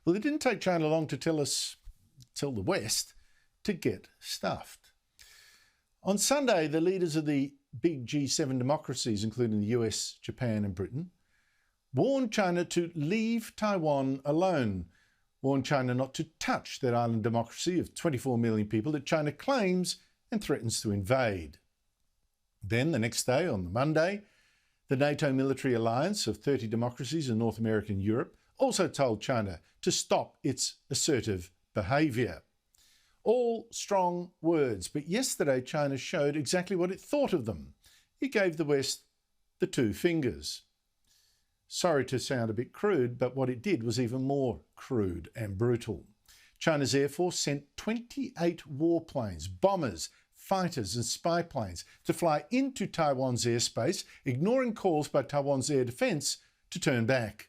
Well, it didn't take China long to tell the West to get stuffed. On Sunday, the leaders of the big G7 democracies, including the US, Japan and Britain, warned China to leave Taiwan alone, warned China not to touch that island democracy of 24 million people that China claims and threatens to invade. Then the next day, on the Monday, the NATO military alliance of 30 democracies in North America and Europe also told China to stop its assertive behaviour. All strong words, but yesterday China showed exactly what it thought of them. It gave the West the two fingers. Sorry to sound a bit crude, but what it did was even more crude and brutal. China's Air Force sent 28 warplanes, bombers, fighters and spy planes to fly into Taiwan's airspace, ignoring calls by Taiwan's air defence to turn back.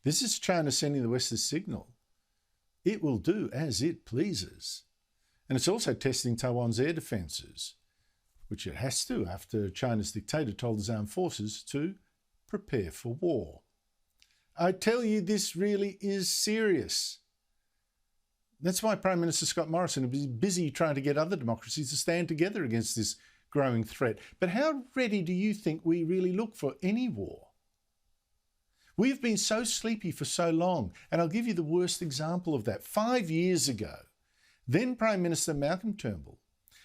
This is China sending the West a signal. It will do as it pleases. And it's also testing Taiwan's air defences, which it has to after China's dictator told his armed forces to prepare for war. I tell you, this really is serious. That's why Prime Minister Scott Morrison is busy trying to get other democracies to stand together against this growing threat. But how ready do you think we really look for any war? We've been so sleepy for so long, and I'll give you the worst example of that. 5 years ago, then Prime Minister Malcolm Turnbull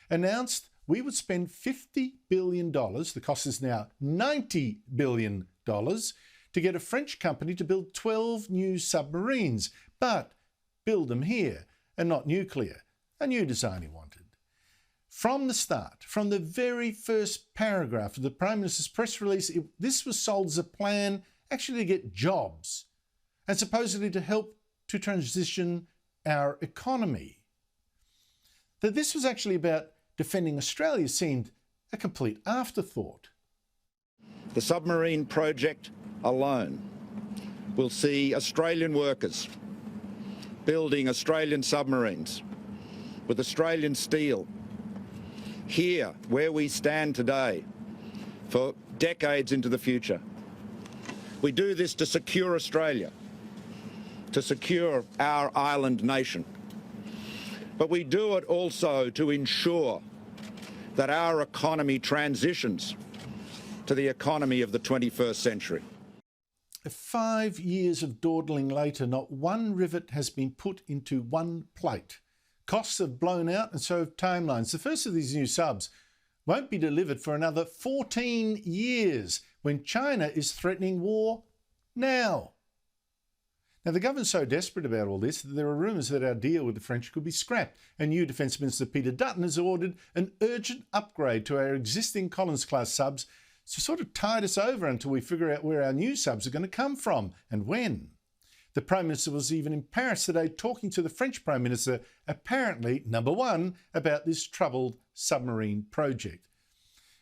announced we would spend $50 billion, the cost is now $90 billion, to get a French company to build 12 new submarines, but build them here and not nuclear, a new design he wanted. From the start, from the very first paragraph of the Prime Minister's press release, this was sold as a plan actually to get jobs and supposedly to help to transition our economy. That this was actually about defending Australia seemed a complete afterthought. The submarine project alone will see Australian workers building Australian submarines with Australian steel here where we stand today for decades into the future. We do this to secure Australia, to secure our island nation. But we do it also to ensure that our economy transitions to the economy of the 21st century. 5 years of dawdling later, not one rivet has been put into one plate. Costs have blown out and so have timelines. The first of these new subs won't be delivered for another 14 years when China is threatening war now. Now, the government's so desperate about all this that there are rumours that our deal with the French could be scrapped, and new Defence Minister Peter Dutton has ordered an urgent upgrade to our existing Collins-class subs to sort of tide us over until we figure out where our new subs are going to come from and when. The Prime Minister was even in Paris today talking to the French Prime Minister, apparently, number one, about this troubled submarine project.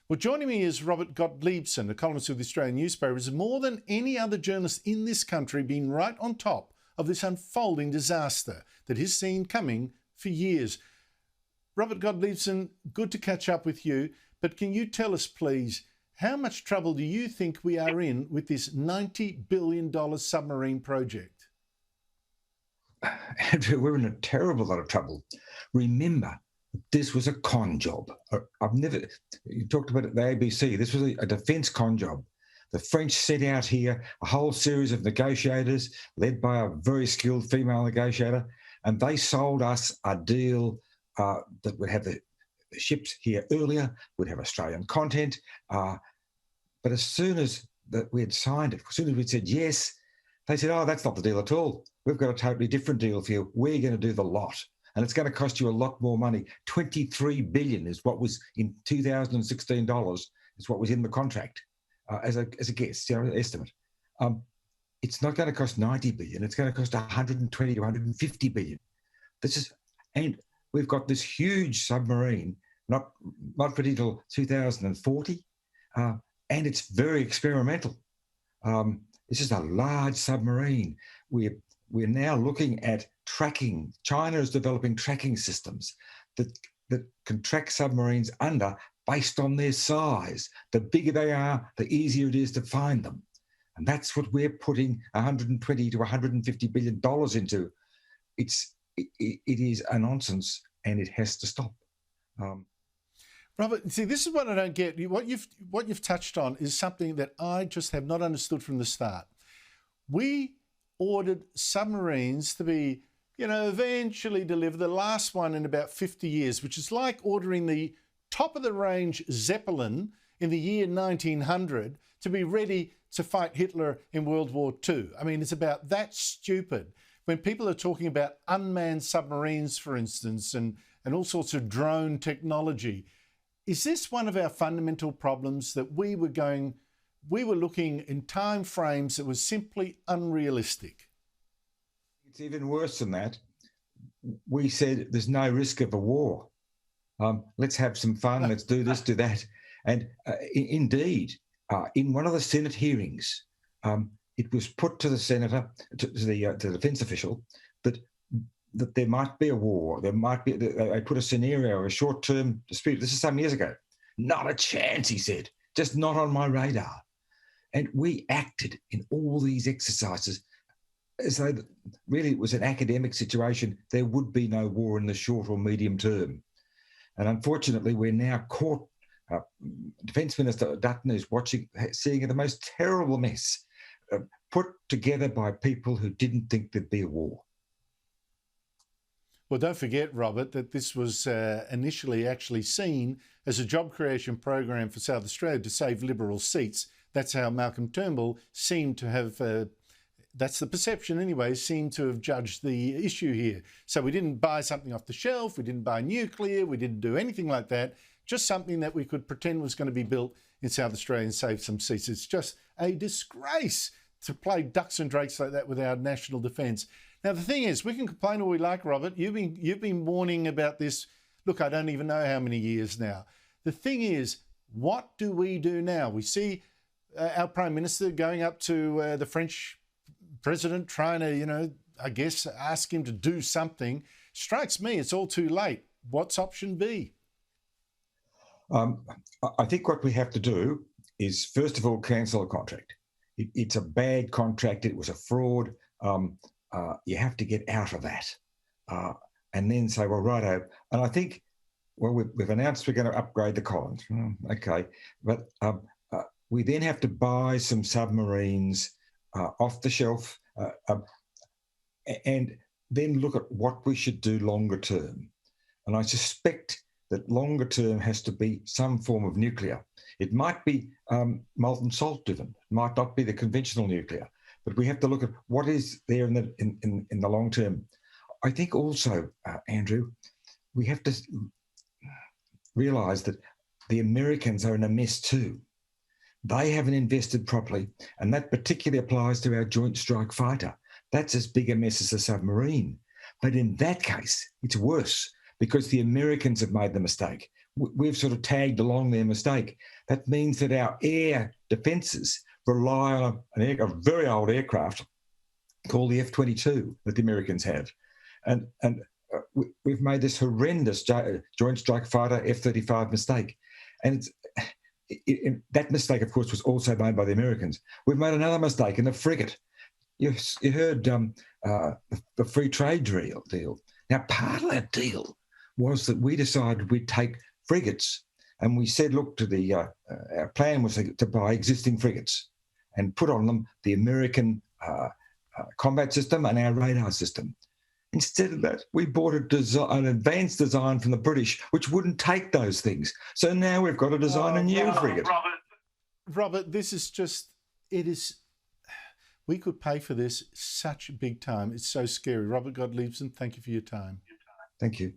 Well, joining me is Robert Gottliebsen, a columnist of the Australian newspaper, has more than any other journalist in this country been right on top of this unfolding disaster that he's seen coming for years. Robert Gottliebsen, good to catch up with you, but can you tell us, please, how much trouble do you think we are in with this $90 billion submarine project? Andrew, we're in a terrible lot of trouble. Remember, this was a con job. You talked about it, the ABC, this was a defence con job. The French set out here a whole series of negotiators led by a very skilled female negotiator, and they sold us a deal that would have the ships here earlier, would have Australian content. But as soon as we had signed it, as soon as we'd said yes, they said, oh, that's not the deal at all. We've got a totally different deal for you. We're going to do the lot. And it's going to cost you a lot more money. $23 billion is what was in 2016 dollars, is what was in the contract as a guess, estimate. It's not going to cost $90 billion. It's going to cost 120 to 150 billion. And we've got this huge submarine, not ready until 2040, and it's very experimental. This is a large submarine. We're now looking at tracking. China is developing tracking systems that can track submarines under based on their size. The bigger they are, the easier it is to find them. And that's what we're putting $120 to $150 billion into. It is a nonsense, and it has to stop. Robert, see, this is what I don't get. What you've touched on is something that I just have not understood from the start. We ordered submarines to be, eventually deliver the last one in about 50 years, which is like ordering the top of the range Zeppelin in the year 1900 to be ready to fight Hitler in World War II. I mean, it's about that stupid. When people are talking about unmanned submarines, for instance, and all sorts of drone technology, is this one of our fundamental problems, that we were looking in time frames that was simply unrealistic? It's even worse than that. We said there's no risk of a war. Let's have some fun. Let's do this, do that. And indeed, in one of the Senate hearings, it was put to the senator, to the defence official, that there might be a war. There might be. They put a scenario, a short-term dispute. This is some years ago. Not a chance, he said. Just not on my radar. And we acted in all these exercises as though really it was an academic situation. There would be no war in the short or medium term. And unfortunately, we're now caught. Defence Minister Dutton is seeing the most terrible mess put together by people who didn't think there'd be a war. Well, don't forget, Robert, that this was initially actually seen as a job creation program for South Australia to save Liberal seats. That's how Malcolm Turnbull seemed to have, that's the perception anyway, seemed to have judged the issue here. So we didn't buy something off the shelf, we didn't buy nuclear, we didn't do anything like that, just something that we could pretend was going to be built in South Australia and save some seats. It's just a disgrace to play ducks and drakes like that with our national defence. Now, the thing is, we can complain all we like, Robert. You've been warning about this, look, I don't even know how many years now. The thing is, what do we do now? We see our Prime Minister going up to the French President trying to, I guess, ask him to do something. Strikes me it's all too late. What's option B? I think what we have to do is, first of all, cancel the contract. It's a bad contract. It was a fraud. You have to get out of that. And then say, well, righto. And I think, well, we've announced we're going to upgrade the Collins. Okay. But we then have to buy some submarines off the shelf and then look at what we should do longer term. And I suspect that longer term has to be some form of nuclear. It might be molten salt driven, it might not be the conventional nuclear, but we have to look at what is there in the long term. I think also, Andrew, we have to realise that the Americans are in a mess too. They haven't invested properly, and that particularly applies to our Joint Strike Fighter. That's as big a mess as a submarine. But in that case, it's worse, because the Americans have made the mistake. We've sort of tagged along their mistake. That means that our air defences rely on a very old aircraft called the F-22 that the Americans have. And we've made this horrendous Joint Strike Fighter F-35 mistake. And that mistake, of course, was also made by the Americans. We've made another mistake in the frigate. You heard the free trade deal. Now, part of that deal was that we decided we'd take frigates, and we said, look, our plan was to buy existing frigates and put on them the American combat system and our radar system. Instead of that, we bought an advanced design from the British, which wouldn't take those things. So now we've got to design a new frigate. Robert, this is just, we could pay for this such big time. It's so scary. Robert Gottliebsen, thank you for your time. Thank you.